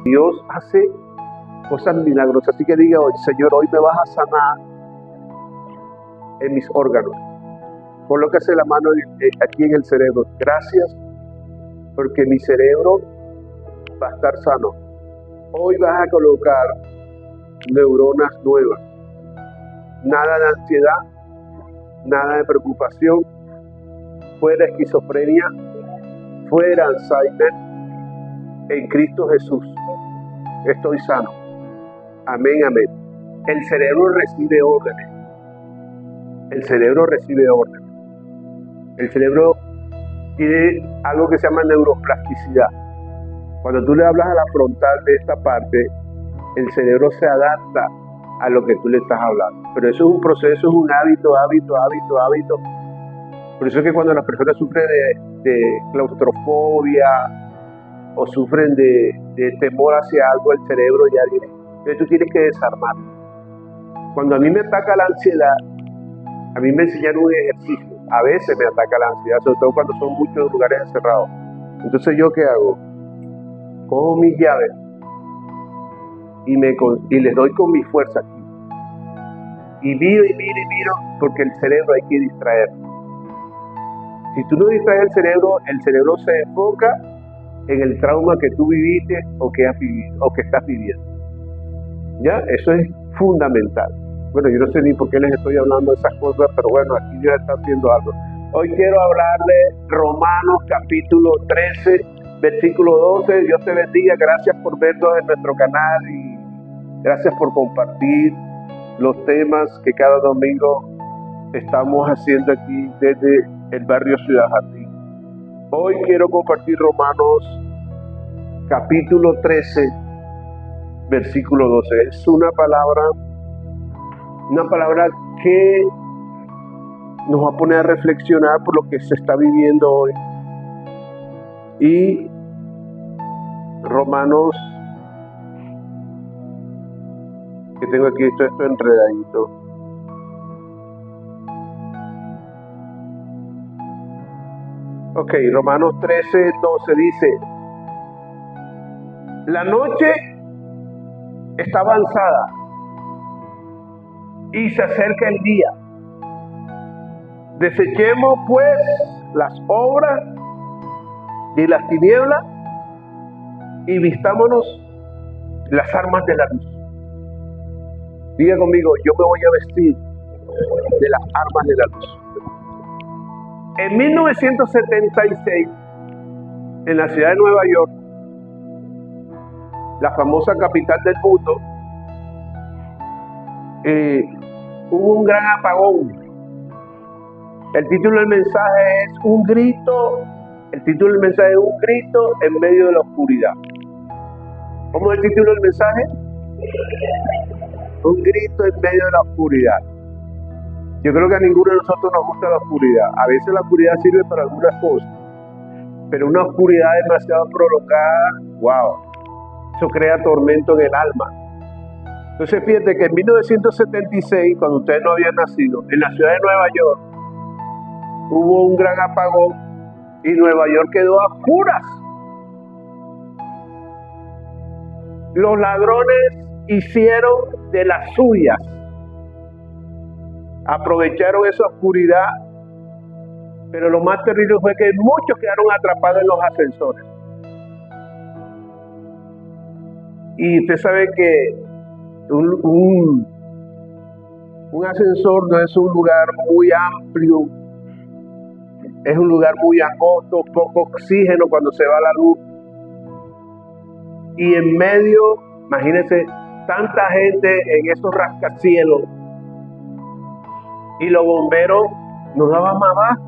Dios hace cosas milagrosas. Así que diga hoy: Señor, hoy me vas a sanar en mis órganos. Colócase la mano aquí en el cerebro. Gracias, porque mi cerebro va a estar sano. Hoy vas a colocar neuronas nuevas. Nada de ansiedad, nada de preocupación, fuera esquizofrenia, fuera Alzheimer. En Cristo Jesús estoy sano. Amén, amén. El cerebro recibe órdenes. El cerebro recibe órdenes. El cerebro tiene algo que se llama neuroplasticidad. Cuando tú le hablas a la frontal de esta parte, el cerebro se adapta a lo que tú le estás hablando. Pero eso es un proceso, es un hábito. Por eso es que cuando las personas sufren de claustrofobia o sufren de temor hacia algo, el cerebro ya viene. Entonces tú tienes que desarmar. Cuando a mí me ataca la ansiedad, a mí me enseñaron un ejercicio. A veces me ataca la ansiedad, sobre todo cuando son muchos lugares encerrados. Entonces, ¿yo qué hago? Cojo mis llaves y les doy con mi fuerza aquí. Y miro, porque el cerebro hay que distraerlo. Si tú no distraes el cerebro se enfoca en el trauma que tú viviste o que has vivido o que estás viviendo. ¿Ya? Eso es fundamental. Bueno, yo no sé ni por qué les estoy hablando de esas cosas, pero bueno, aquí ya está haciendo algo. Hoy quiero hablar de Romanos capítulo 13, versículo 12. Dios te bendiga, gracias por vernos en nuestro canal y gracias por compartir los temas que cada domingo estamos haciendo aquí desde el barrio Ciudad Jardín. Hoy quiero compartir Romanos capítulo 13, versículo 12. Es una palabra que nos va a poner a reflexionar por lo que se está viviendo hoy. Y Romanos, que tengo aquí esto enredadito. Ok, Romanos 13, 12 dice: la noche está avanzada y se acerca el día. Desechemos pues las obras y las tinieblas y vistámonos las armas de la luz. Diga conmigo: yo me voy a vestir de las armas de la luz. En 1976, en la ciudad de Nueva York, la famosa capital del mundo, hubo un gran apagón. El título del mensaje es un grito en medio de la oscuridad. ¿Cómo es el título del mensaje? Un grito en medio de la oscuridad. Yo creo que a ninguno de nosotros nos gusta la oscuridad. A veces la oscuridad sirve para algunas cosas, pero una oscuridad demasiado prolongada, wow, eso crea tormento en el alma. Entonces fíjate que en 1976, cuando ustedes no habían nacido, en la ciudad de Nueva York, hubo un gran apagón y Nueva York quedó a oscuras. Los ladrones hicieron de las suyas. Aprovecharon esa oscuridad, pero lo más terrible fue que muchos quedaron atrapados en los ascensores. Y usted sabe que un ascensor no es un lugar muy amplio, es un lugar muy angosto, poco oxígeno cuando se va la luz. Y en medio, imagínense, tanta gente en esos rascacielos. Y los bomberos no daban más abajo.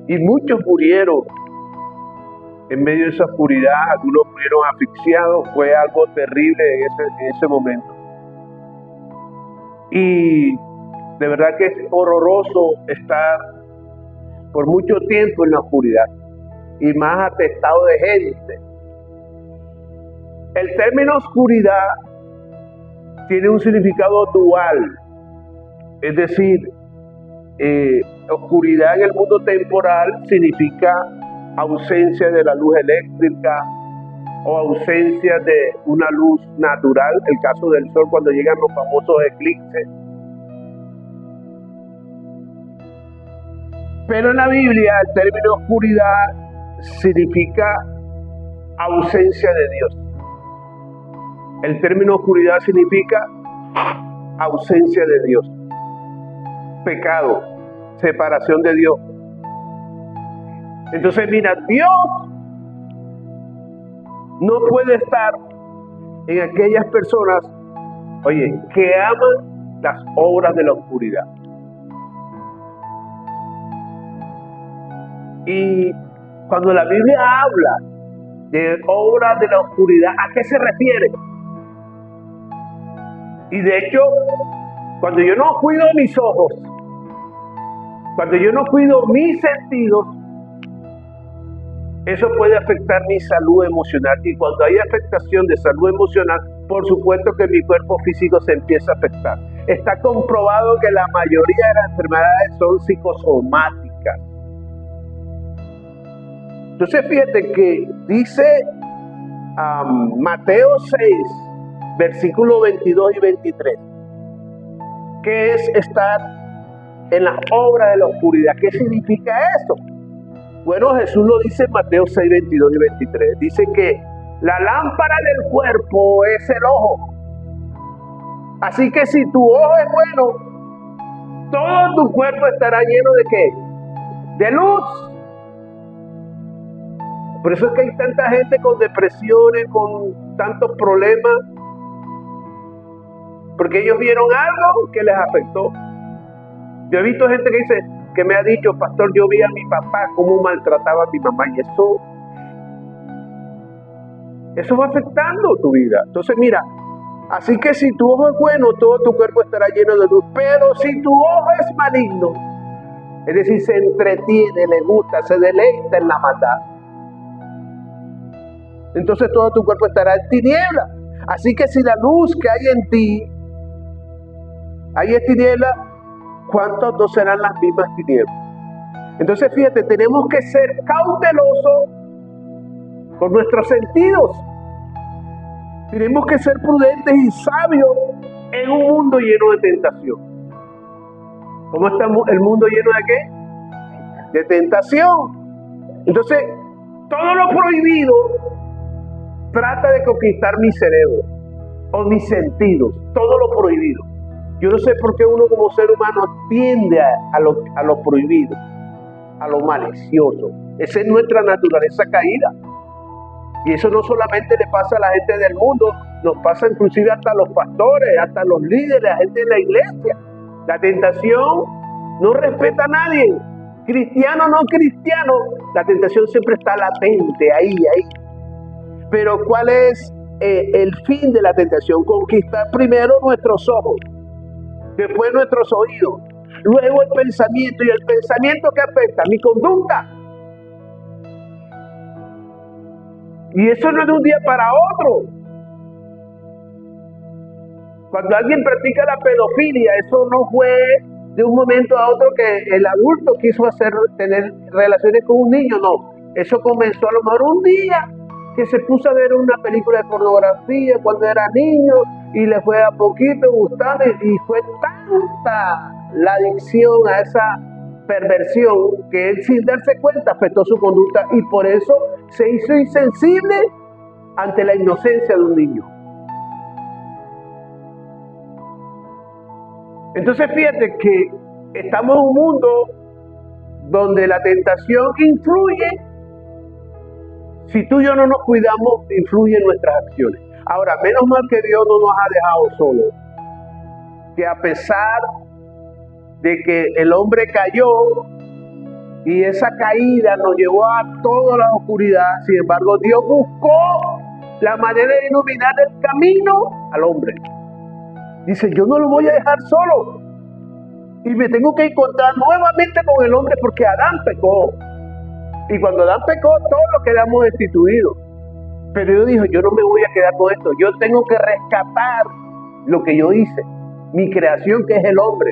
Y muchos murieron en medio de esa oscuridad. Algunos murieron asfixiados. Fue algo terrible en ese momento. Y de verdad que es horroroso estar por mucho tiempo en la oscuridad. Y más atestado de gente. El término oscuridad tiene un significado dual. Es decir, oscuridad en el mundo temporal significa ausencia de la luz eléctrica, o ausencia de una luz natural, el caso del sol cuando llegan los famosos eclipses. Pero en la Biblia el término oscuridad significa ausencia de Dios. El término oscuridad significa ausencia de Dios, pecado, separación de Dios. Entonces mira, Dios no puede estar en aquellas personas, oye, que aman las obras de la oscuridad. Y cuando la Biblia habla de obras de la oscuridad, ¿a qué se refiere? Y de hecho, cuando yo no cuido mis ojos, cuando yo no cuido mis sentidos, eso puede afectar mi salud emocional. Y cuando hay afectación de salud emocional, por supuesto que mi cuerpo físico se empieza a afectar. Está comprobado que la mayoría de las enfermedades son psicosomáticas. Entonces fíjate que dice Mateo 6, versículos 22 y 23, ¿qué es estar en la obra de la oscuridad? ¿Qué significa eso? Bueno, Jesús lo dice en Mateo 6, 22 y 23. Dice que la lámpara del cuerpo es el ojo. Así que si tu ojo es bueno, todo tu cuerpo estará lleno ¿de qué? De luz. Por eso es que hay tanta gente con depresiones, con tantos problemas, porque ellos vieron algo que les afectó. Yo he visto gente que dice, que me ha dicho, pastor, yo vi a mi papá cómo maltrataba a mi mamá, y eso va afectando tu vida. Entonces mira, así que si tu ojo es bueno, todo tu cuerpo estará lleno de luz, pero si tu ojo es maligno, es decir, se entretiene, le gusta, se deleita en la maldad, entonces todo tu cuerpo estará en tiniebla. Así que si la luz que hay en ti, hay en tiniebla, ¿cuántos no serán las mismas tinieblas? Entonces fíjate, tenemos que ser cautelosos con nuestros sentidos. Tenemos que ser prudentes y sabios en un mundo lleno de tentación. ¿Cómo está el mundo lleno de qué? De tentación. Entonces, todo lo prohibido trata de conquistar mi cerebro o mis sentidos, todo lo prohibido. Yo no sé por qué uno como ser humano tiende a lo prohibido, a lo malicioso. Esa es nuestra naturaleza caída. Y eso no solamente le pasa a la gente del mundo, nos pasa inclusive hasta a los pastores, hasta a los líderes, a la gente de la iglesia. La tentación no respeta a nadie. Cristiano o no cristiano, la tentación siempre está latente, ahí. Pero ¿cuál es el fin de la tentación? Conquistar primero nuestros ojos, después nuestros oídos, luego el pensamiento. ¿Y el pensamiento qué afecta? Mi conducta. Y eso no es de un día para otro. Cuando alguien practica la pedofilia, eso no fue de un momento a otro que el adulto quiso tener relaciones con un niño, no. Eso comenzó a lo mejor un día que se puso a ver una película de pornografía cuando era niño y le fue a poquito gustando, y fue tanta la adicción a esa perversión que él, sin darse cuenta, afectó su conducta, y por eso se hizo insensible ante la inocencia de un niño. Entonces fíjate que estamos en un mundo donde la tentación influye. Si tú y yo no nos cuidamos, influye en nuestras acciones. Ahora, menos mal que Dios no nos ha dejado solos, que a pesar de que el hombre cayó y esa caída nos llevó a toda la oscuridad, sin embargo Dios buscó la manera de iluminar el camino al hombre. Dice, yo no lo voy a dejar solo, y me tengo que encontrar nuevamente con el hombre, porque Adán pecó, y cuando Adán pecó todos quedamos destituidos. Pero Dios dijo, yo no me voy a quedar con esto, yo tengo que rescatar lo que yo hice, mi creación, que es el hombre.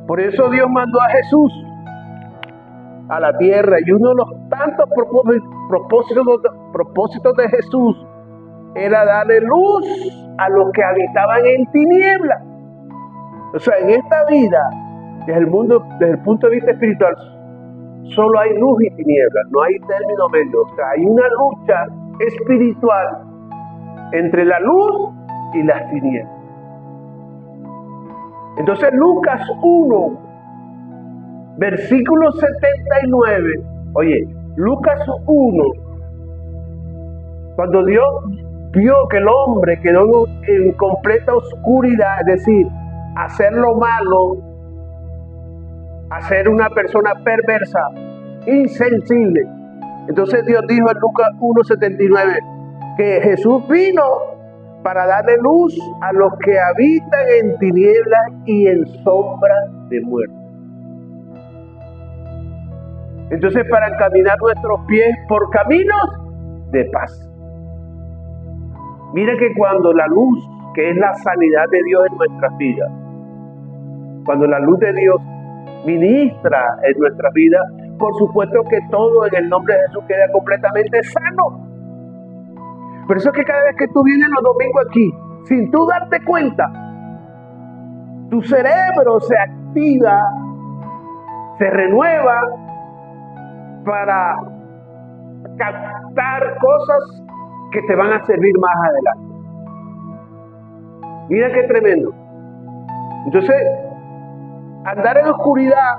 Por eso Dios mandó a Jesús a la tierra, y uno de los tantos propósitos de Jesús era darle luz a los que habitaban en tinieblas. O sea, en esta vida, desde el punto de vista espiritual, solo hay luz y tinieblas, no hay término medio. O sea, hay una lucha espiritual entre la luz y las tinieblas. Entonces Lucas 1, versículo 79, oye, Lucas 1, cuando Dios vio que el hombre quedó en completa oscuridad, es decir, hacer lo malo, hacer una persona perversa, insensible. Entonces Dios dijo en Lucas 1:79 que Jesús vino para darle luz a los que habitan en tinieblas y en sombra de muerte. Entonces, para encaminar nuestros pies por caminos de paz. Mira que cuando la luz, que es la sanidad de Dios en nuestras vidas, cuando la luz de Dios ministra en nuestra vida, por supuesto que todo en el nombre de Jesús queda completamente sano. Por eso es que cada vez que tú vienes los domingos aquí, sin tú darte cuenta, tu cerebro se activa, se renueva para captar cosas que te van a servir más adelante. Mira qué tremendo. Entonces, andar en oscuridad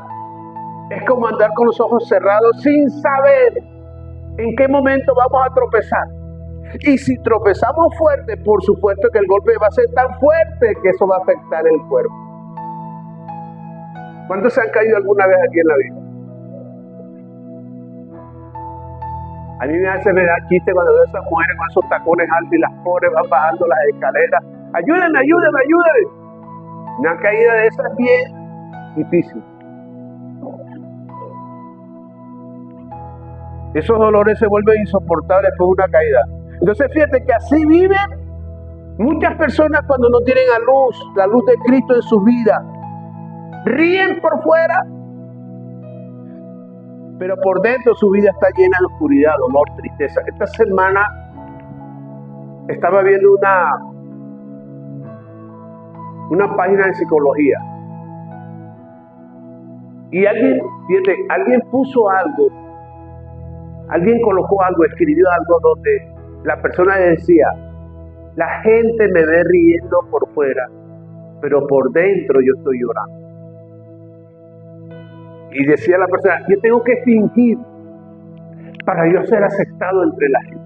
es como andar con los ojos cerrados sin saber en qué momento vamos a tropezar. Y si tropezamos fuerte, por supuesto que el golpe va a ser tan fuerte que eso va a afectar el cuerpo. ¿Cuántos se han caído alguna vez aquí en la vida? A mí me da chiste cuando veo a esas mujeres con esos tacones altos y las pobres van bajando las escaleras. Ayúdenme. Una caída de esas es bien difícil. Esos dolores se vuelven insoportables por una caída. Entonces fíjate que así viven muchas personas cuando no tienen la luz de Cristo en sus vidas. Ríen por fuera, pero por dentro su vida está llena de oscuridad, dolor, tristeza. Esta semana estaba viendo una página de psicología y alguien puso algo, alguien colocó algo, escribió algo donde la persona decía: la gente me ve riendo por fuera, pero por dentro yo estoy llorando. Y decía la persona: yo tengo que fingir para yo ser aceptado entre la gente.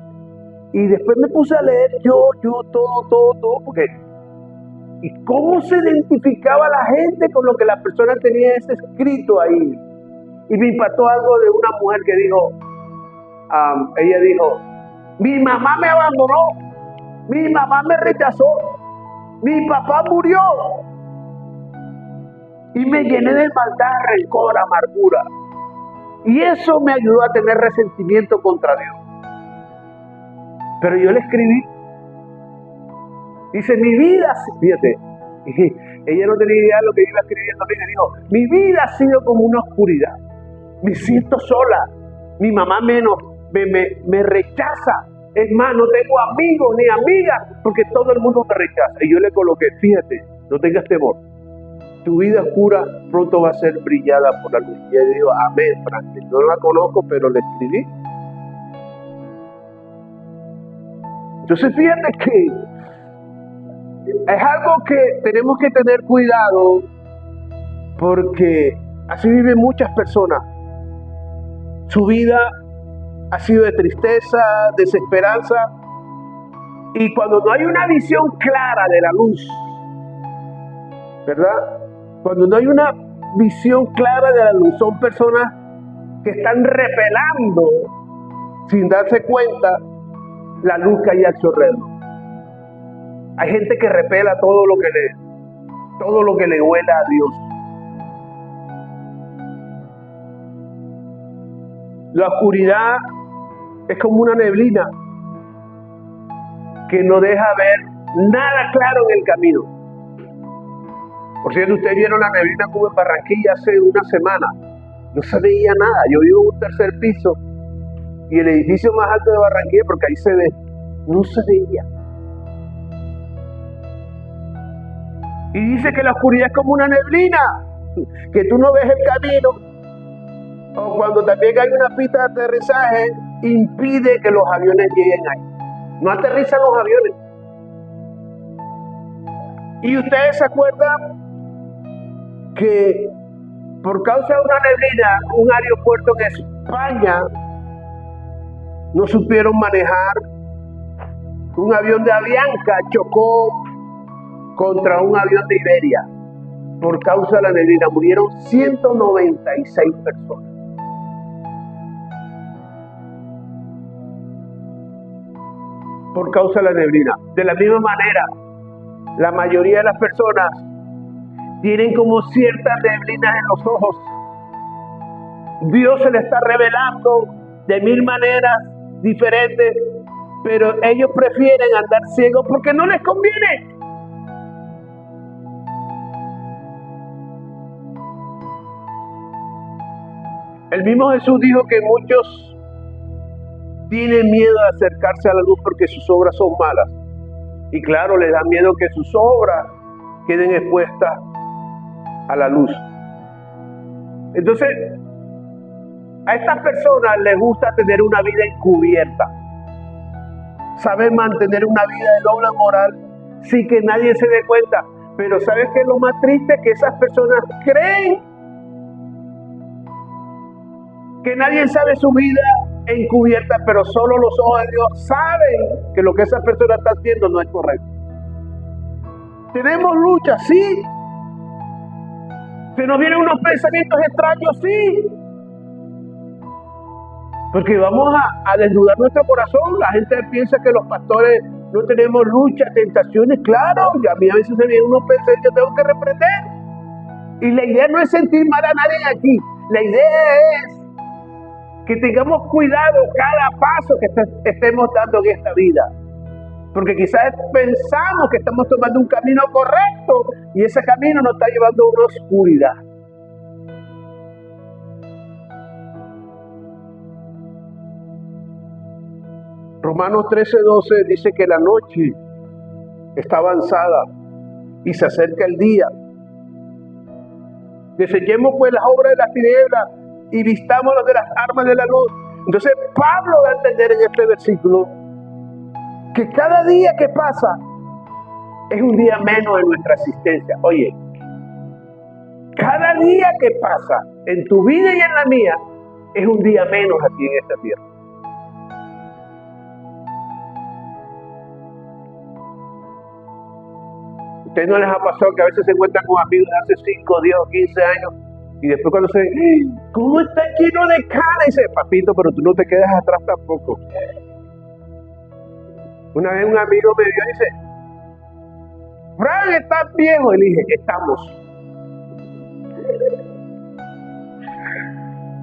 Y después me puse a leer todo, porque ¿y cómo se identificaba la gente con lo que la persona tenía ese escrito ahí? Y me impactó algo de una mujer que dijo, ella dijo: mi mamá me abandonó, mi mamá me rechazó, mi papá murió. Y me llené de maldad, rencor, amargura. Y eso me ayudó a tener resentimiento contra Dios. Pero yo le escribí. Dice: mi vida, fíjate, ella no tenía idea de lo que iba escribiendo. Me dijo: mi vida ha sido como una oscuridad. Me siento sola. Mi mamá me rechaza. Es más, no tengo amigos ni amigas porque todo el mundo me rechaza. Y yo le coloqué: fíjate, no tengas temor. Tu vida oscura pronto va a ser brillada por la luz. Y ella dijo: amén, Franklin. No la conozco, pero le escribí. Entonces fíjate que es algo que tenemos que tener cuidado, porque así viven muchas personas. Su vida ha sido de tristeza, desesperanza, y cuando no hay una visión clara de la luz, ¿verdad? Cuando no hay una visión clara de la luz, son personas que están repelando, sin darse cuenta, la luz que hay a su alrededor. Hay gente que repela todo lo que le huela a Dios. La oscuridad es como una neblina que no deja ver nada claro en el camino. Por cierto, ustedes vieron la neblina como en Barranquilla hace una semana. No se veía nada. Yo vivo en un tercer piso y el edificio más alto de Barranquilla, porque ahí se ve, no se veía. Y dice que la oscuridad es como una neblina, que tú no ves el camino. O cuando también hay una pista de aterrizaje, impide que los aviones lleguen ahí. No aterrizan los aviones. Y ustedes se acuerdan que por causa de una neblina, un aeropuerto en España no supieron manejar. Un avión de Avianca chocó contra un avión de Iberia. Por causa de la neblina murieron 196 personas. Por causa de la neblina. De la misma manera, la mayoría de las personas tienen como ciertas neblinas en los ojos. Dios se le está revelando de mil maneras diferentes, pero ellos prefieren andar ciegos porque no les conviene. El mismo Jesús dijo que muchos tienen miedo de acercarse a la luz porque sus obras son malas. Y claro, les da miedo que sus obras queden expuestas a la luz. Entonces, a estas personas les gusta tener una vida encubierta. Saben mantener una vida de doble moral sin que nadie se dé cuenta. Pero ¿sabes qué es lo más triste? Que esas personas creen que nadie sabe su vida encubierta, pero solo los ojos de Dios saben que lo que esa persona está haciendo no es correcto. Tenemos lucha, sí. Se nos vienen unos pensamientos extraños, sí. Porque vamos a desnudar nuestro corazón. La gente piensa que los pastores no tenemos lucha, tentaciones. Claro, y a mí a veces se vienen unos pensamientos que tengo que reprender. Y la idea no es sentir mal a nadie aquí. La idea es que tengamos cuidado cada paso que estemos dando en esta vida. Porque quizás pensamos que estamos tomando un camino correcto y ese camino nos está llevando a una oscuridad. Romanos 13:12 dice que la noche está avanzada y se acerca el día. Desechemos pues las obras de las tinieblas y vistámonos de las armas de la luz. Entonces Pablo da a entender en este versículo que cada día que pasa es un día menos en nuestra existencia. Oye, cada día que pasa en tu vida y en la mía es un día menos aquí en esta tierra. ¿Ustedes no les ha pasado que a veces se encuentran con amigos de hace 5, 10 o 15 años y después cuando se ven, ¿cómo está lleno de canas? Y dice, papito, pero tú no te quedas atrás tampoco. Una vez un amigo me vio y dice, Fran, ¿estás viejo? Y le dije, estamos.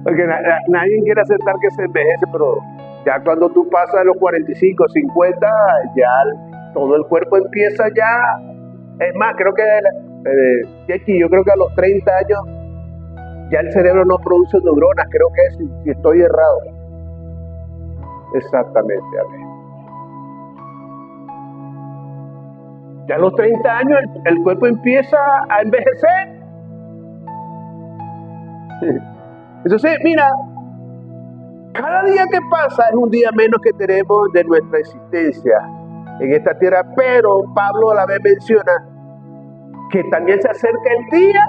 Porque nadie quiere aceptar que se envejece, pero ya cuando tú pasas los 45, 50, ya todo el cuerpo empieza ya. Es más, creo que yo creo que a los 30 años ya el cerebro no produce neuronas, creo que es, si estoy errado. Exactamente, amén. Ya a los 30 años el cuerpo empieza a envejecer. Entonces, mira, cada día que pasa es un día menos que tenemos de nuestra existencia en esta tierra, pero Pablo a la vez menciona que también se acerca el día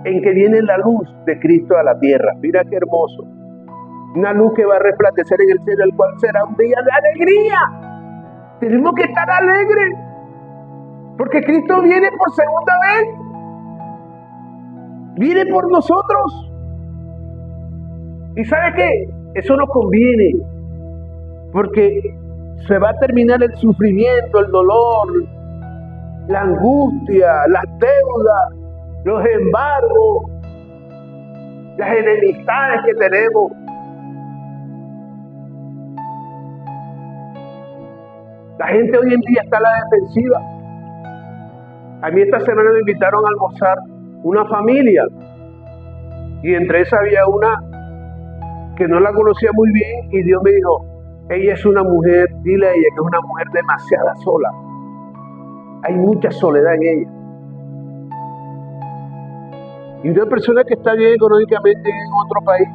en que viene la luz de Cristo a la tierra. Mira qué hermoso. Una luz que va a resplandecer en el cielo, el cual será un día de alegría. Tenemos que estar alegres, porque Cristo viene por segunda vez. Viene por nosotros. ¿Y sabe qué? Eso nos conviene, porque se va a terminar el sufrimiento, el dolor, la angustia, las deudas, los embargos, las enemistades que tenemos. La gente hoy en día está a la defensiva. A mí esta semana me invitaron a almorzar una familia y entre esas había una que no la conocía muy bien, y Dios me dijo, ella es una mujer, dile a ella que es una mujer demasiado sola. Hay mucha soledad en ella. Y una persona que está bien económicamente en otro país,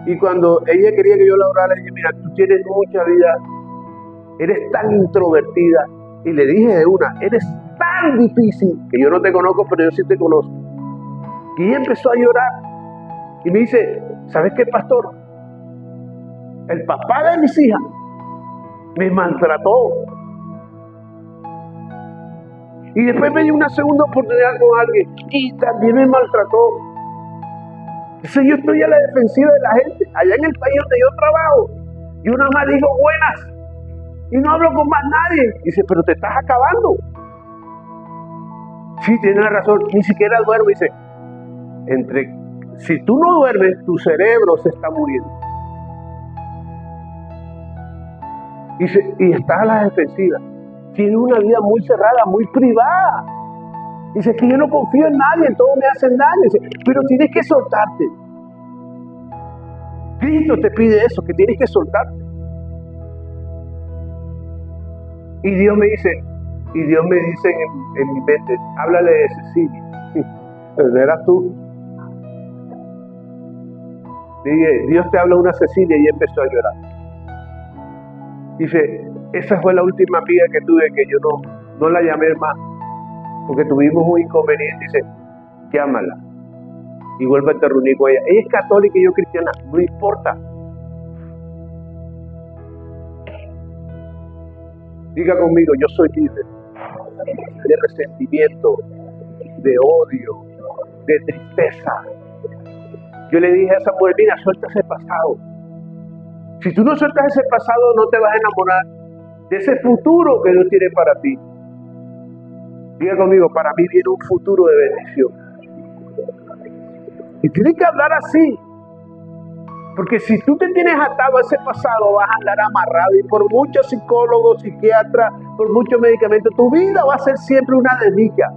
y cuando ella quería que yo la orara, le dije, mira, tú tienes mucha vida, eres tan introvertida, y le dije de una, eres tan difícil, que yo no te conozco, pero yo sí te conozco. Y ella empezó a llorar, y me dice, ¿sabes qué, pastor? El papá de mis hijas me maltrató. Y después me dio una segunda oportunidad con alguien y también me maltrató. Entonces yo estoy a la defensiva de la gente. Allá en el país donde yo trabajo, yo nada más digo buenas y no hablo con más nadie. Dice, pero te estás acabando. Sí, tienes razón, ni siquiera duermo. Dice, si tú no duermes, tu cerebro se está muriendo. Y estás a la defensiva. Tienes una vida muy cerrada, muy privada. Dice que yo no confío en nadie, en todos me hacen daño. Dice, pero tienes que soltarte. Cristo te pide eso, que tienes que soltarte. Y Dios me dice en mi mente, háblale de Cecilia. ¿Eras tú? Dije, Dios te habla de una Cecilia, y empezó a llorar. Dice, esa fue la última amiga que tuve, que yo no la llamé más, porque tuvimos un inconveniente. Dice, llámala y vuélvete a reunir con ella. Ella es católica y yo cristiana, no importa. Diga conmigo, yo soy libre de resentimiento, de odio, de tristeza. Yo le dije a esa mujer, mira, suelta ese pasado. Si tú no sueltas ese pasado, no te vas a enamorar de ese futuro que Dios tiene para ti. Diga conmigo, para mí viene un futuro de bendición. Y tienes que hablar así. Porque si tú te tienes atado a ese pasado, vas a andar amarrado. Y por muchos psicólogos, psiquiatras, por muchos medicamentos, tu vida va a ser siempre una desdicha.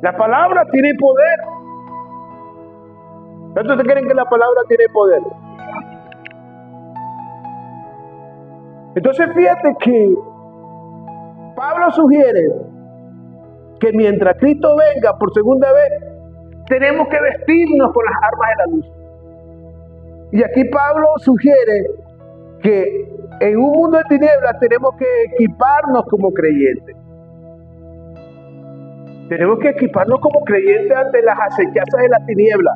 La palabra tiene poder. ¿Cuántos creen que la palabra tiene poder? Entonces fíjate que Pablo sugiere que mientras Cristo venga por segunda vez, tenemos que vestirnos con las armas de la luz. Y aquí Pablo sugiere que en un mundo de tinieblas tenemos que equiparnos como creyentes. Tenemos que equiparnos como creyentes ante las acechanzas de la tiniebla.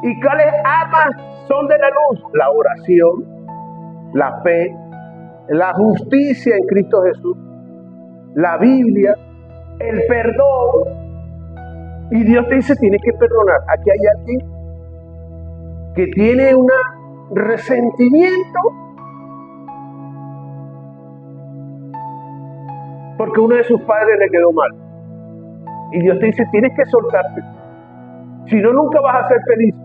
¿Y cuáles armas son de la luz? La oración, la fe, la justicia en Cristo Jesús, la Biblia, el perdón. Y Dios te dice, tienes que perdonar. Aquí hay alguien que tiene un resentimiento porque uno de sus padres le quedó mal. Y Dios te dice, tienes que soltarte. Si no, nunca vas a ser feliz.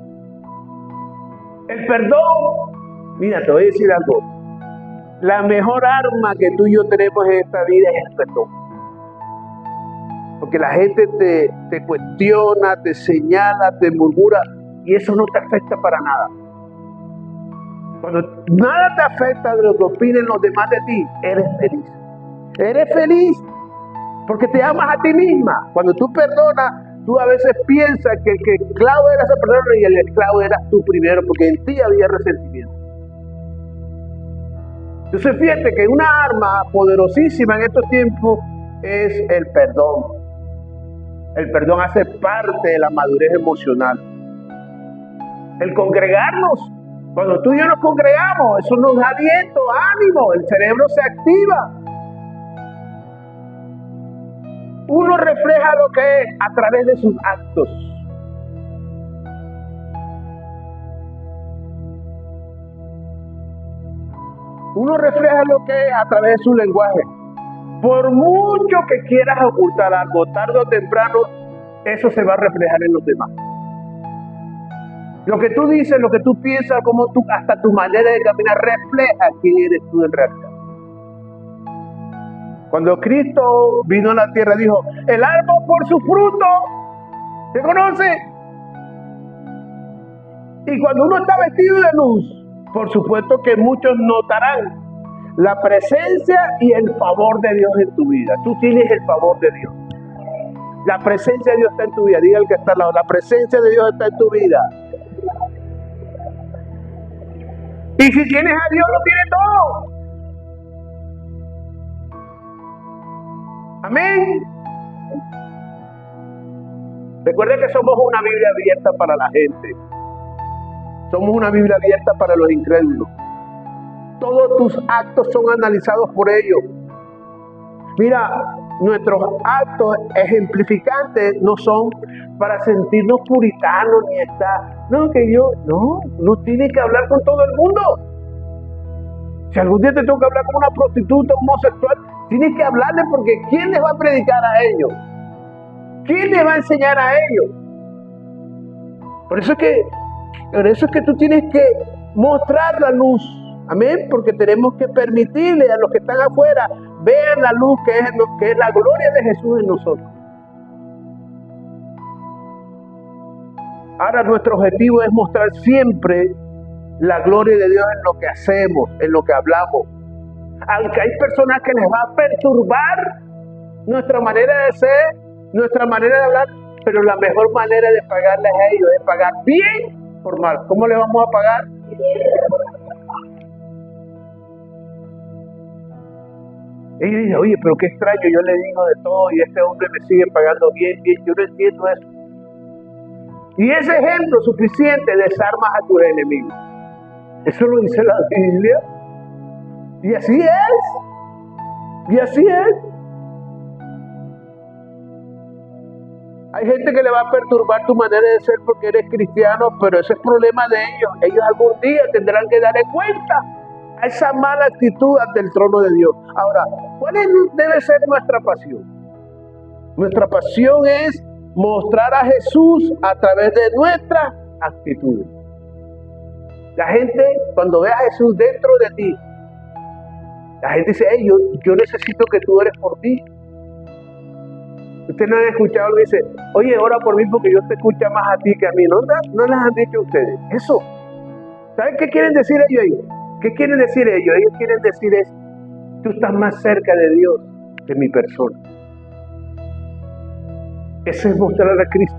El perdón, mira, te voy a decir algo. La mejor arma que tú y yo tenemos en esta vida es el perdón. Porque la gente te cuestiona, te señala, te murmura, y eso no te afecta para nada. Cuando nada te afecta de lo que opinen los demás de ti, eres feliz. Eres feliz porque te amas a ti misma. Cuando tú perdonas, tú a veces piensas que el esclavo era esa persona y el esclavo eras tú primero, porque en ti había resentimiento. Entonces fíjate que una arma poderosísima en estos tiempos es el perdón. El perdón hace parte de la madurez emocional. El congregarnos, cuando tú y yo nos congregamos, eso nos da aliento, ánimo, el cerebro se activa. Uno refleja lo que es a través de sus actos. Uno refleja lo que es a través de su lenguaje. Por mucho que quieras ocultar algo, tarde o temprano, eso se va a reflejar en los demás. Lo que tú dices, lo que tú piensas, como tú, hasta tu manera de caminar, refleja quién eres tú en realidad. Cuando Cristo vino a la tierra, dijo, el árbol por su fruto se conoce. Y cuando uno está vestido de luz, por supuesto que muchos notarán la presencia y el favor de Dios en tu vida. Tú tienes el favor de Dios. La presencia de Dios está en tu vida. Diga el que está al lado, la presencia de Dios está en tu vida. Y si tienes a Dios, lo tiene todo. Amén. Recuerda que somos una Biblia abierta para la gente. Somos una Biblia abierta para los incrédulos. Todos tus actos son analizados por ellos. Mira, nuestros actos ejemplificantes no son para sentirnos puritanos ni estar. No tienes que hablar con todo el mundo. Si algún día te toca hablar con una prostituta, un homosexual, tienes que hablarle, porque ¿quién les va a predicar a ellos? ¿Quién les va a enseñar a ellos? Por eso es que tú tienes que mostrar la luz. Amén, porque tenemos que permitirle a los que están afuera ver la luz que es la gloria de Jesús en nosotros. Ahora nuestro objetivo es mostrar siempre la gloria de Dios en lo que hacemos, en lo que hablamos. Aunque hay personas que les va a perturbar nuestra manera de ser, nuestra manera de hablar, pero la mejor manera de pagarles a ellos es pagar bien por mal. ¿Cómo le vamos a pagar? Ella dice, oye, pero qué extraño, yo le digo de todo y este hombre me sigue pagando bien, yo no entiendo eso. Y ese ejemplo suficiente desarmas a tus enemigos. Eso lo dice la Biblia. Y así es. Y así es. Hay gente que le va a perturbar tu manera de ser porque eres cristiano, pero ese es problema de ellos. Ellos algún día tendrán que darle cuenta a esa mala actitud ante el trono de Dios. Ahora, ¿cuál debe ser nuestra pasión? Nuestra pasión es mostrar a Jesús a través de nuestras actitudes. La gente, cuando ve a Jesús dentro de ti, la gente dice, hey, yo necesito que tú ores por ti. Ustedes no han escuchado, le dice, oye, ora por mí porque Dios te escucha más a ti que a mí. No les han dicho ustedes eso. ¿Saben qué quieren decir ellos ahí? ¿Qué quieren decir ellos? Ellos quieren decir es, tú estás más cerca de Dios que mi persona. Ese es mostrar a Cristo.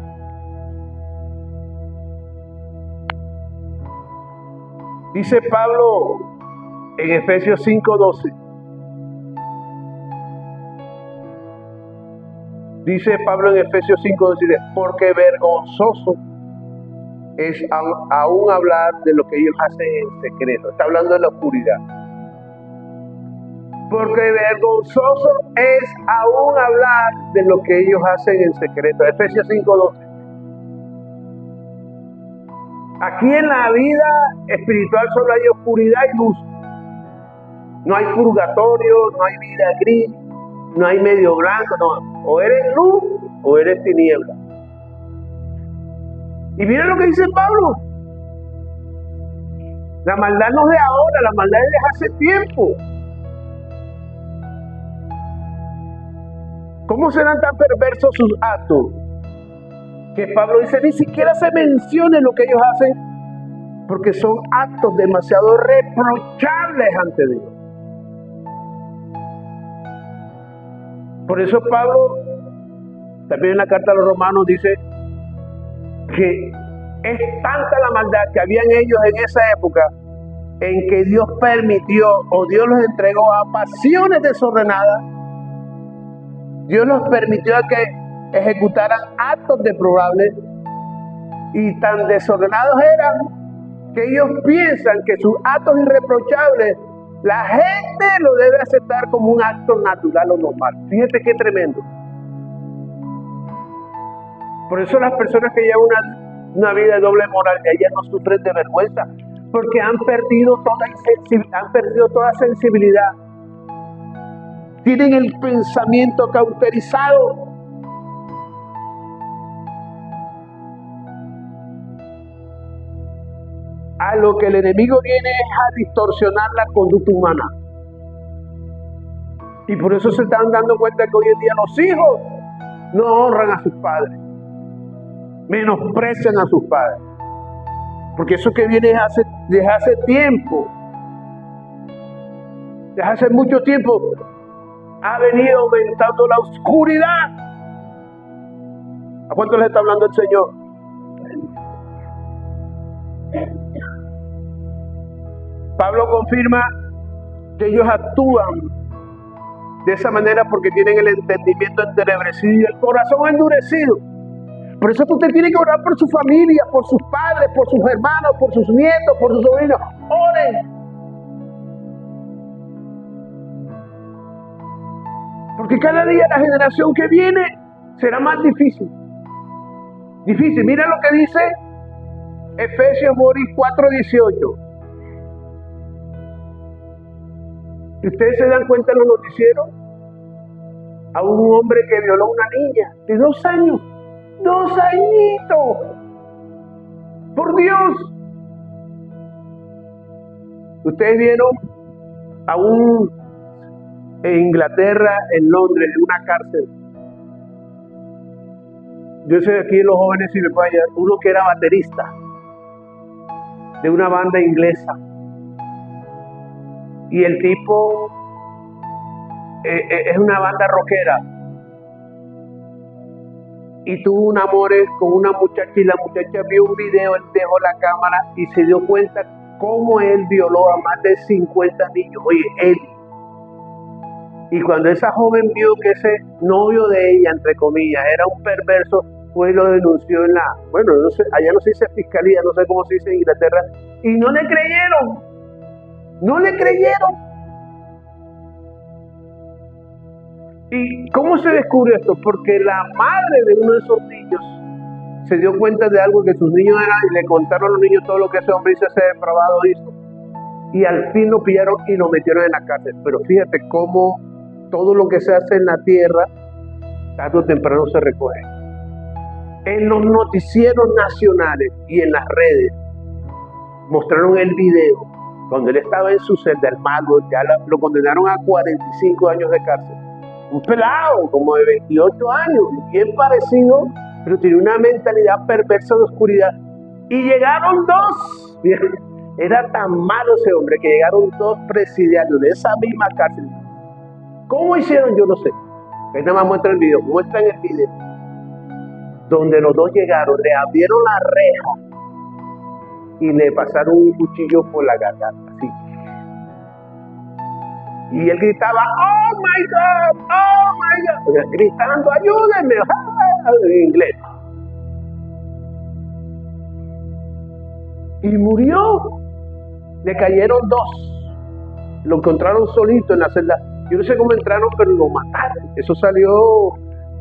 Dice Pablo en Efesios 5:12. Dice Pablo en Efesios 5:12, porque vergonzoso es aún hablar de lo que ellos hacen en secreto. Está hablando de la oscuridad. Porque vergonzoso es aún hablar de lo que ellos hacen en secreto. Efesios 5:12. Aquí en la vida espiritual solo hay oscuridad y luz. No hay purgatorio, no hay vida gris, no hay medio blanco, no. O eres luz o eres tiniebla. Y mira lo que dice Pablo. La maldad no es de ahora, la maldad es de hace tiempo. ¿Cómo serán tan perversos sus actos? Que Pablo dice, ni siquiera se mencione lo que ellos hacen, porque son actos demasiado reprochables ante Dios. Por eso Pablo, también en la carta a los Romanos, dice que es tanta la maldad que habían ellos en esa época, en que Dios permitió o Dios los entregó a pasiones desordenadas. Dios los permitió a que ejecutaran actos deplorables, y tan desordenados eran que ellos piensan que sus actos irreprochables la gente lo debe aceptar como un acto natural o normal. Fíjate qué tremendo. Por eso las personas que llevan una vida de doble moral, ellas no sufren de vergüenza, porque han perdido toda sensibilidad. Tienen el pensamiento cauterizado. A lo que el enemigo viene es a distorsionar la conducta humana. Y por eso se están dando cuenta que hoy en día los hijos no honran a sus padres, menosprecian a sus padres. Porque eso que viene desde hace tiempo, desde hace mucho tiempo, ha venido aumentando la oscuridad. ¿A cuánto les está hablando el Señor? Pablo confirma que ellos actúan de esa manera porque tienen el entendimiento entenebrecido y el corazón endurecido. Por eso usted tiene que orar por su familia, por sus padres, por sus hermanos, por sus nietos, por sus sobrinos. Oren. Porque cada día la generación que viene será más difícil. Difícil. Mira lo que dice Efesios 4:18. Si ustedes se dan cuenta en los noticieros, a un hombre que violó a una niña de 2 años. 2 añitos. Por Dios. Ustedes vieron en Inglaterra, en Londres, en una cárcel. Yo sé aquí los jóvenes si me pueden ayudar. Uno que era baterista de una banda inglesa. Y el tipo es una banda rockera. Y tuvo un amor con una muchacha y la muchacha vio un video, él dejó la cámara y se dio cuenta cómo él violó a más de 50 niños. Oye, él. Y cuando esa joven vio que ese novio de ella, entre comillas, era un perverso, fue y lo denunció en no sé, allá no se dice fiscalía, no sé cómo se dice en Inglaterra, y no le creyeron. No le creyeron. ¿Y cómo se descubre esto? Porque la madre de uno de esos niños se dio cuenta de algo que sus niños eran y le contaron a los niños todo lo que ese hombre hizo, ese depravado hizo. Y al fin lo pillaron y lo metieron en la cárcel. Pero fíjate cómo todo lo que se hace en la tierra, tarde o temprano se recoge. En los noticieros nacionales y en las redes mostraron el video cuando él estaba en su celda, el mago, ya lo condenaron a 45 años de cárcel. Un pelado, como de 28 años, bien parecido, pero tiene una mentalidad perversa de oscuridad. Y llegaron 2. Era tan malo ese hombre que llegaron 2 presidiarios de esa misma cárcel. ¿Cómo hicieron? Yo no sé. Ahí nada más muestran el video. Muestran el video. Donde los 2 llegaron, le abrieron la reja y le pasaron un cuchillo por la garganta, así. Y él gritaba, ¡Oh my God! ¡Oh my God! O sea, gritando, ¡ayúdenme! En inglés. Y murió. Le cayeron 2. Lo encontraron solito en la celda. Yo no sé cómo entraron, pero lo mataron. Eso salió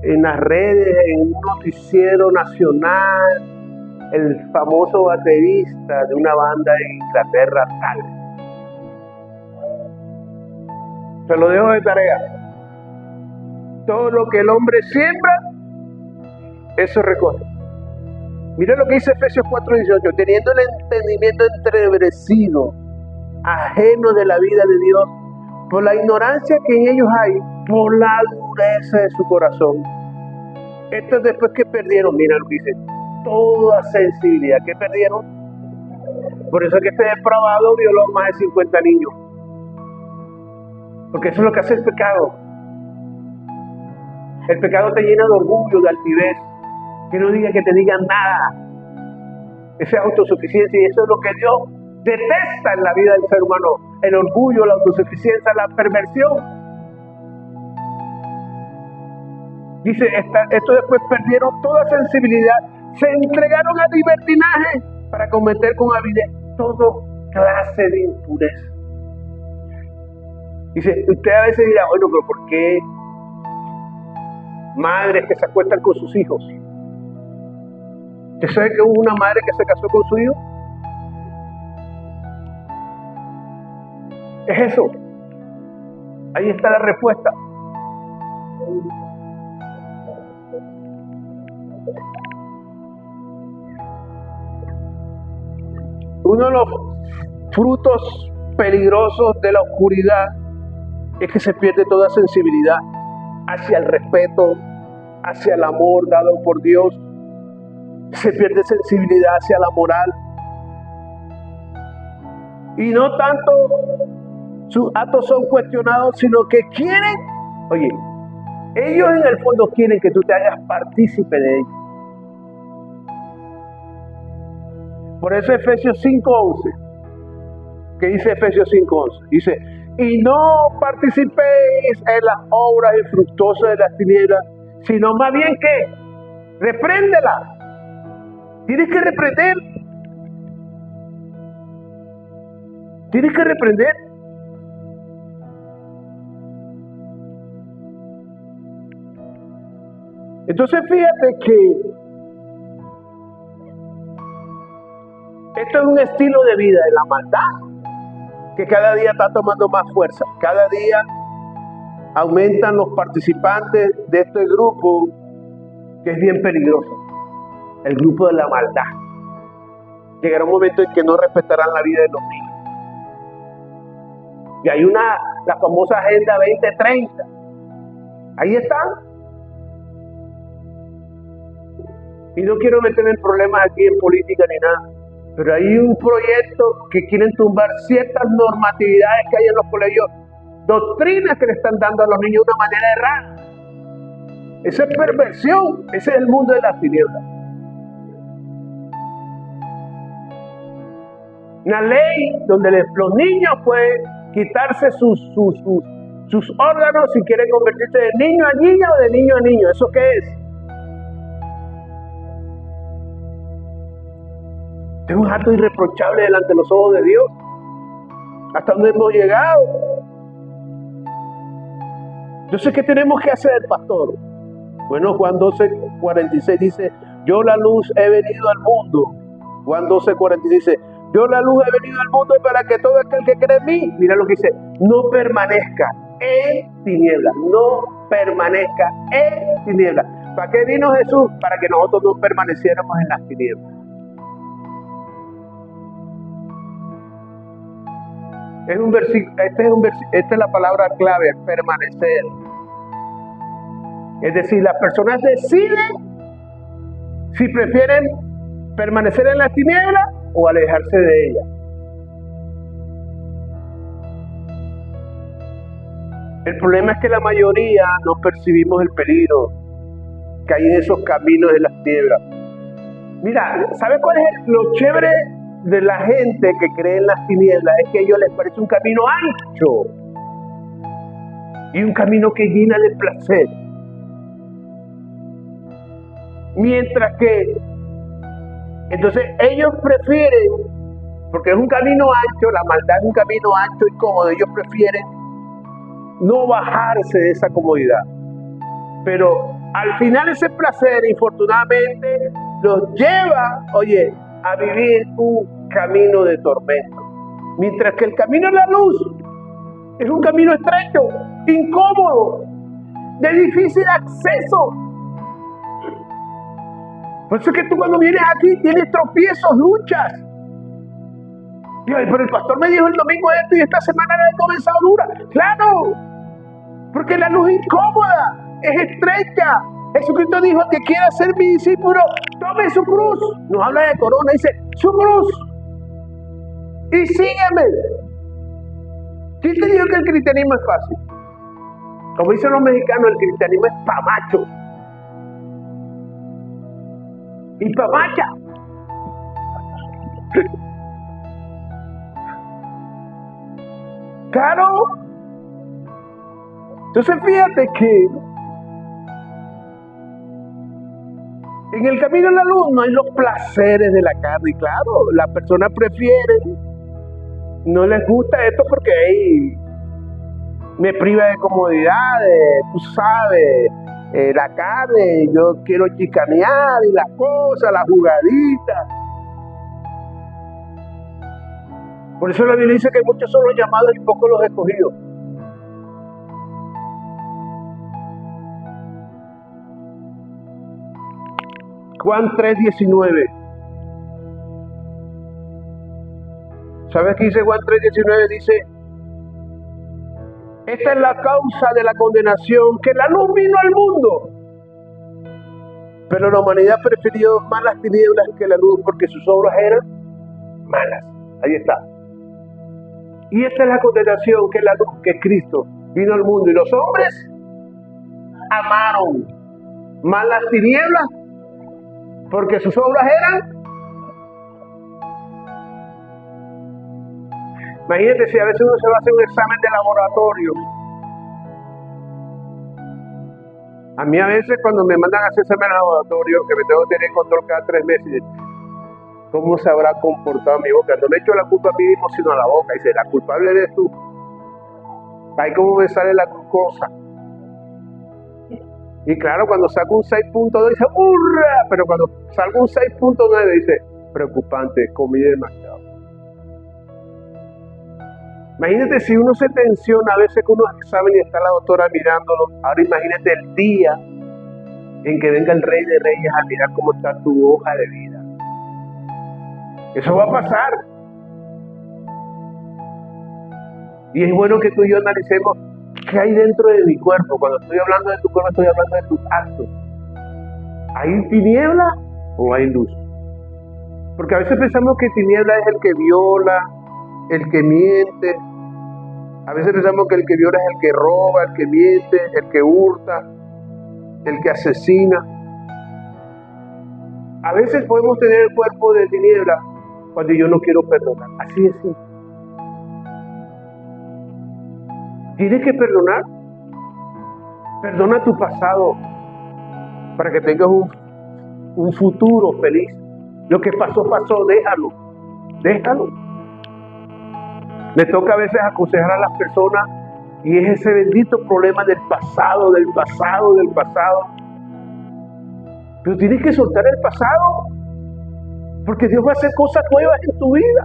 en las redes, en un noticiero nacional. El famoso baterista de una banda en Inglaterra, tal. Se lo dejo de tarea. Todo lo que el hombre siembra, eso recoge. Mira lo que dice Efesios 4:18. Teniendo el entendimiento entrebrecido, ajeno de la vida de Dios, por la ignorancia que en ellos hay, por la dureza de su corazón. Esto es después que perdieron, mira lo que dice, toda sensibilidad. ¿Qué perdieron? Por eso es que este depravado violó a más de 50 niños. Porque eso es lo que hace el pecado. El pecado te llena de orgullo, de altivez. Que no diga que te digan nada. Esa es autosuficiencia y eso es lo que Dios detesta en la vida del ser humano. El orgullo, la autosuficiencia, la perversión. Dice, esto después perdieron toda sensibilidad. Se entregaron al libertinaje para cometer con avidez toda clase de impureza. Dice, usted a veces dirá, bueno, pero ¿por qué madres que se acuestan con sus hijos? ¿Usted sabe que hubo una madre que se casó con su hijo? Es eso. Ahí está la respuesta. Uno de los frutos peligrosos de la oscuridad es que se pierde toda sensibilidad hacia el respeto, hacia el amor dado por Dios. Se pierde sensibilidad hacia la moral. Y no tanto sus actos son cuestionados, sino que quieren, oye, ellos en el fondo quieren que tú te hagas partícipe de ellos. Por eso Efesios 5:11, que dice Efesios 5:11, dice, y no participéis en las obras infructuosas de las tinieblas, sino más bien que repréndela. Tienes que reprender. Tienes que reprender. Entonces fíjate que esto es un estilo de vida de la maldad que cada día está tomando más fuerza. Cada día aumentan los participantes de este grupo que es bien peligroso. El grupo de la maldad. Llegará un momento en que no respetarán la vida de los niños. Y hay la famosa Agenda 2030. Ahí están. Y no quiero meterme en problemas aquí en política ni nada, pero hay un proyecto que quieren tumbar ciertas normatividades que hay en los colegios, doctrinas que le están dando a los niños de una manera errada. Esa es perversión, ese es el mundo de las tinieblas. Una ley donde los niños pueden quitarse sus órganos si quieren convertirse de niño a niña o de niño a niño. ¿Eso qué es? Es un acto irreprochable delante de los ojos de Dios. ¿Hasta dónde hemos llegado? Entonces, ¿qué tenemos que hacer, pastor? Bueno, Juan 12:46 dice, yo la luz he venido al mundo. Juan 12:46 dice, yo la luz he venido al mundo para que todo aquel que cree en mí, mira lo que dice, no permanezca en tinieblas, no permanezca en tinieblas. ¿Para qué vino Jesús? Para que nosotros no permaneciéramos en las tinieblas. Es un versículo, esta es la palabra clave, permanecer. Es decir, las personas deciden si prefieren permanecer en las tinieblas o alejarse de ellas. El problema es que la mayoría no percibimos el peligro que hay en esos caminos de las tinieblas. Mira, ¿sabes cuál es lo chévere de la gente que cree en las tinieblas? Es que a ellos les parece un camino ancho y un camino que llena de placer. Mientras que, entonces ellos prefieren, porque es un camino ancho, la maldad es un camino ancho y cómodo, ellos prefieren no bajarse de esa comodidad. Pero al final ese placer, infortunadamente, los lleva, oye, a vivir un camino de tormento. Mientras que el camino de la luz es un camino estrecho, incómodo, de difícil acceso. Por eso es que tú cuando vienes aquí tienes tropiezos, luchas. Pero el pastor me dijo el domingo esto y esta semana le he comenzado dura. ¡Claro! Porque la luz es incómoda, es estrecha. Jesucristo dijo que quiera ser mi discípulo, tome su cruz. No habla de corona, dice su cruz. Y sígueme. ¿Quién te dijo que el cristianismo es fácil? Como dicen los mexicanos, el cristianismo es pa' macho. Y pa' macha. Claro. Entonces fíjate que en el camino de la luz no hay los placeres de la carne. Y claro, las personas prefieren, no les gusta esto porque me priva de comodidades, tú sabes, la carne, yo quiero chicanear y las cosas, las jugaditas. Por eso la Biblia dice que muchos son los llamados y pocos los escogidos. Juan 3:19. ¿Sabes qué dice Juan 3:19? Dice, esta es la causa de la condenación, que la luz vino al mundo, pero la humanidad prefirió más las tinieblas que la luz porque sus obras eran malas. Ahí está. Y esta es la contestación, que es la luz, que Cristo vino al mundo. Y los hombres amaron más las tinieblas porque sus obras eran. Imagínate si a veces uno se va a hacer un examen de laboratorio. A mí a veces cuando me mandan a hacer examen de laboratorio, que me tengo que tener control cada 3 meses, ¿cómo se habrá comportado mi boca? No me echo la culpa a mí mismo, sino a la boca. Dice, la culpable eres tú. Ahí cómo me sale la glucosa. Y claro, cuando saco un 6.2 dice, ¡hurra! Pero cuando salgo un 6.9 dice, preocupante, comí demasiado. Imagínate si uno se tensiona a veces con unos exámenes y está la doctora mirándolo. Ahora imagínate el día en que venga el Rey de Reyes a mirar cómo está tu hoja de vida. Eso va a pasar. Y es bueno que tú y yo analicemos qué hay dentro de mi cuerpo. Cuando estoy hablando de tu cuerpo, estoy hablando de tus actos. ¿Hay tiniebla o hay luz? Porque a veces pensamos que tiniebla es el que viola, el que miente. A veces pensamos que el que viola es el que roba, el que miente, el que hurta, el que asesina. A veces podemos tener el cuerpo de tiniebla cuando yo no quiero perdonar. Así es simple. Tienes que perdonar. Perdona tu pasado para que tengas un futuro feliz. Lo que pasó, pasó, déjalo. Déjalo. Me toca a veces aconsejar a las personas y es ese bendito problema del pasado. Pero tienes que soltar el pasado, porque Dios va a hacer cosas nuevas en tu vida.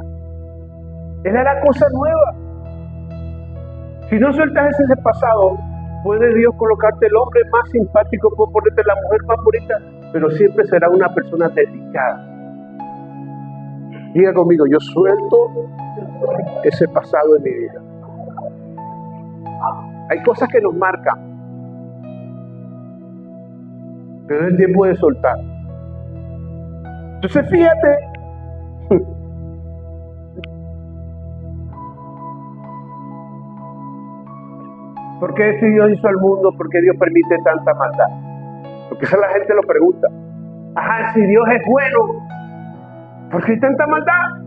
Él hará cosas nuevas. Si no sueltas ese pasado, puede Dios colocarte el hombre más simpático, puede ponerte la mujer más bonita, pero siempre será una persona dedicada. Diga conmigo, yo suelto ese pasado en mi vida. Hay cosas que nos marcan, pero es tiempo de soltar. Entonces fíjate, ¿por qué si Dios hizo al mundo? ¿Por qué Dios permite tanta maldad? Porque esa la gente lo pregunta. Ajá, si Dios es bueno, ¿por qué hay tanta maldad?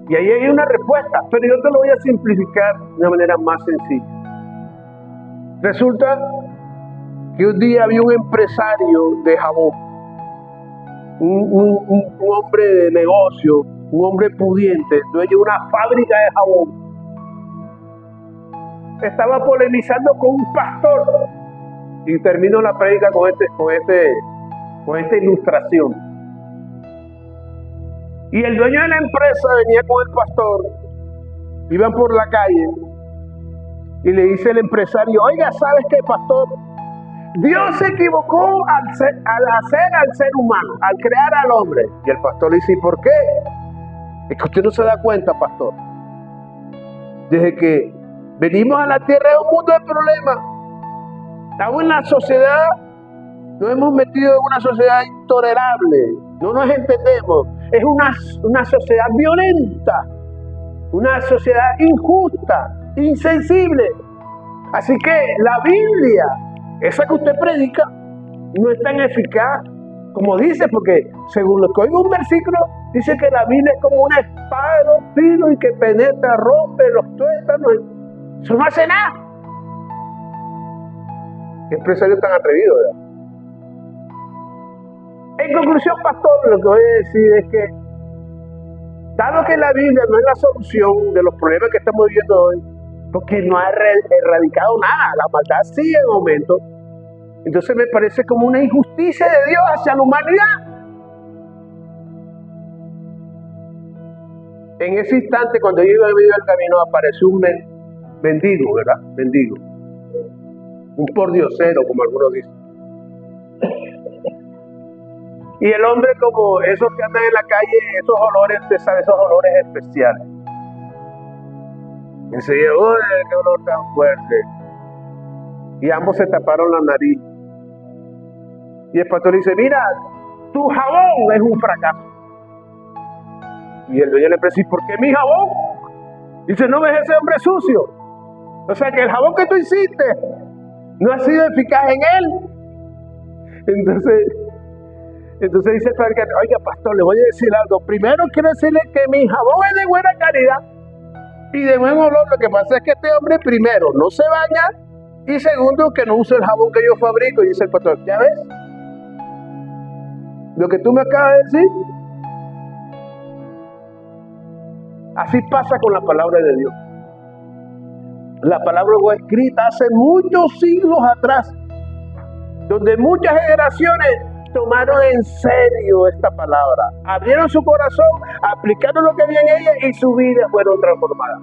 Y ahí hay una respuesta, pero yo te lo voy a simplificar de una manera más sencilla. Resulta que un día había un empresario de jabón, un hombre de negocio, un hombre pudiente, dueño de una fábrica de jabón. Estaba polemizando con un pastor y terminó la prédica con esta ilustración. Y el dueño de la empresa venía con el pastor, iban por la calle y le dice el empresario, oiga, ¿sabes qué, pastor? Dios se equivocó al hacer al ser humano, al crear al hombre. Y el pastor le dice, ¿y por qué? Es que usted no se da cuenta, pastor. Desde que venimos a la tierra es un mundo de problemas. Aún en la sociedad nos hemos metido en una sociedad intolerable. No nos entendemos. Es una sociedad violenta, una sociedad injusta, insensible. Así que la Biblia, esa que usted predica, no es tan eficaz como dice, porque según lo que oigo un versículo, dice que la Biblia es como una espada de 2 filos y que penetra, rompe los tuétanos. Eso no hace nada. ¿Qué empresario tan atrevido, verdad? En conclusión, pastor, lo que voy a decir es que, dado que la Biblia no es la solución de los problemas que estamos viviendo hoy, porque no ha erradicado nada, la maldad sigue en aumento, entonces me parece como una injusticia de Dios hacia la humanidad. En ese instante, cuando yo iba en medio del camino, apareció un mendigo, ¿verdad? Mendigo. Un pordiosero, como algunos dicen. Y el hombre, como esos que andan en la calle, esos olores, usted sabe, esos olores especiales. Y enseguida, ¡uy, qué olor tan fuerte! Y ambos se taparon la nariz. Y el pastor dice, mira, tu jabón es un fracaso. Y el dueño le pregunta, ¿por qué mi jabón? Dice, no ves ese hombre sucio. O sea que el jabón que tú hiciste no ha sido eficaz en él. Entonces dice el padre, oiga pastor, le voy a decir algo. Primero quiero decirle que mi jabón es de buena calidad y de buen olor. Lo que pasa es que este hombre, primero, no se baña, y segundo, que no usa el jabón que yo fabrico. Y dice el pastor, ¿ya ves? Lo que tú me acabas de decir. Así pasa con la palabra de Dios. La palabra fue escrita hace muchos siglos atrás, donde muchas generaciones tomaron en serio esta palabra, abrieron su corazón, aplicaron lo que había en ella y sus vidas fueron transformadas.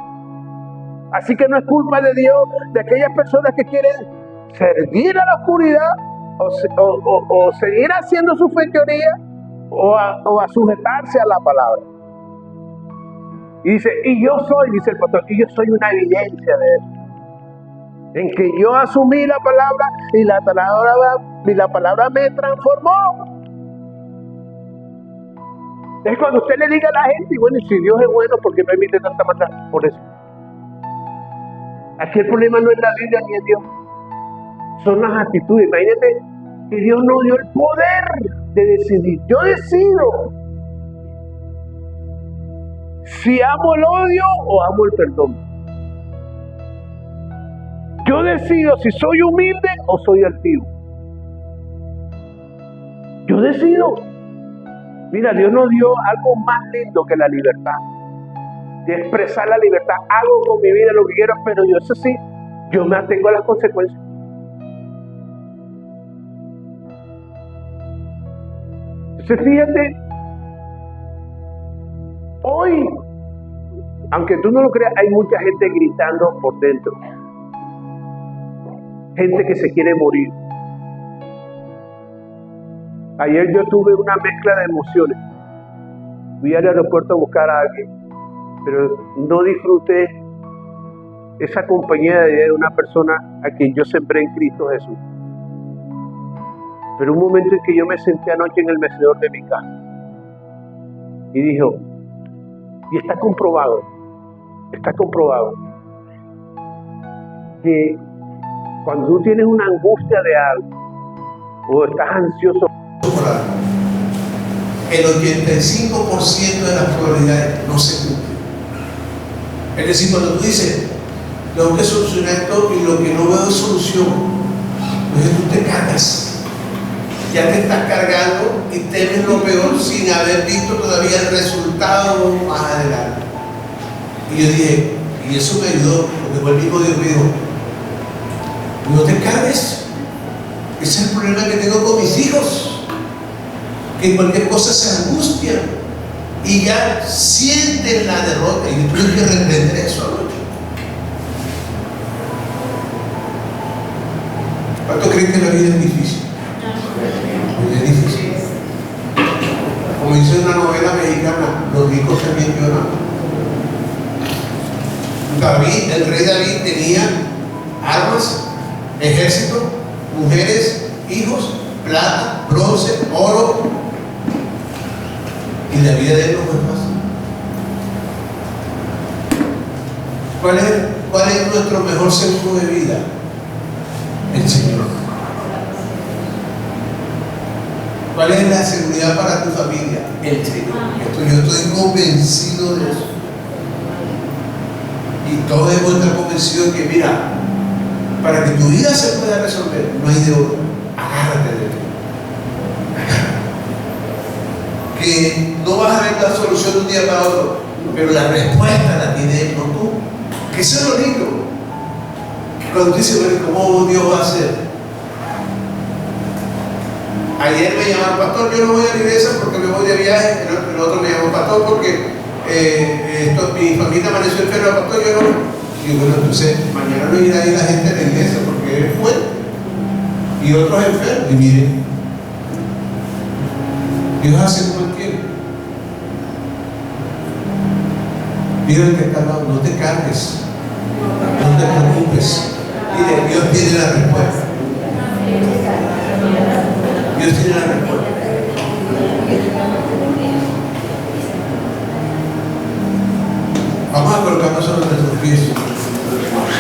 Así que no es culpa de Dios de aquellas personas que quieren servir a la oscuridad o seguir haciendo su fechoría o a sujetarse a la palabra. Y dice, dice el pastor, y yo soy una evidencia de eso. En que yo asumí la palabra y la palabra me transformó. Es cuando usted le diga a la gente, y bueno, y si Dios es bueno, ¿por qué permite tanta maldad? Por eso. Aquí el problema no es la Biblia ni es Dios. Son las actitudes. Imagínate que Dios nos dio el poder de decidir. Yo decido si amo el odio o amo el perdón. Yo decido si soy humilde o soy altivo. Yo decido. Mira, Dios nos dio algo más lindo que la libertad. De expresar la libertad. Hago con mi vida lo que quiero, pero yo eso sí, yo me atengo a las consecuencias. Entonces fíjate, hoy, aunque tú no lo creas, hay mucha gente gritando por dentro. Gente que se quiere morir. Ayer yo tuve una mezcla de emociones. Fui al aeropuerto a buscar a alguien, pero no disfruté esa compañía de una persona a quien yo sembré en Cristo Jesús. Pero un momento en que yo me senté anoche en el mecedor de mi casa y dijo, y está comprobado que cuando tú tienes una angustia de algo o estás ansioso, el 85% de las probabilidades no se cumplen. Es decir, cuando tú dices, tengo que solucionar esto y lo que no veo es solución, entonces tú te cargas. Ya te estás cargando y temes lo peor sin haber visto todavía el resultado más adelante. Y yo dije, y eso me ayudó, porque fue el mismo Dios me dijo, no te cargues. Ese es el problema que tengo con mis hijos, que en cualquier cosa se angustian y ya sienten la derrota. Y yo tuve que reprender eso anoche. ¿Cuánto creen que la vida es difícil? Es difícil. Como dice una novela mexicana, los ricos también lloran. David, el rey David tenía armas, ejército, mujeres, hijos, plata, bronce, oro, y la vida de él no fue fácil. ¿Cuál es nuestro mejor seguro de vida? El Señor. ¿Cuál es la seguridad para tu familia? El Señor. Yo estoy convencido de eso. Y todos hemos estado convencidos que, mira, para que tu vida se pueda resolver, no hay de otro. Agárrate de él. Que no vas a ver la solución de un día para otro, pero la respuesta la tiene él, no tú. Que eso es lo lindo. Que cuando tú dices, bueno, ¿cómo Dios va a hacer? Ayer me llamaron, pastor, yo no voy a la iglesia porque me voy de viaje. El otro me llamó, pastor, porque mi familia amaneció enferma, pastor, yo no. Y yo, bueno, entonces mañana no irá a ir la gente a la iglesia porque es fuerte. Y otros enfermos. Y miren, Dios hace como Él quiere. Mira el que está al lado, no te cargues, no te preocupes. Mire, Dios tiene la respuesta. Dios tiene la respuesta. Vamos a colocamos sobre nuestros pies.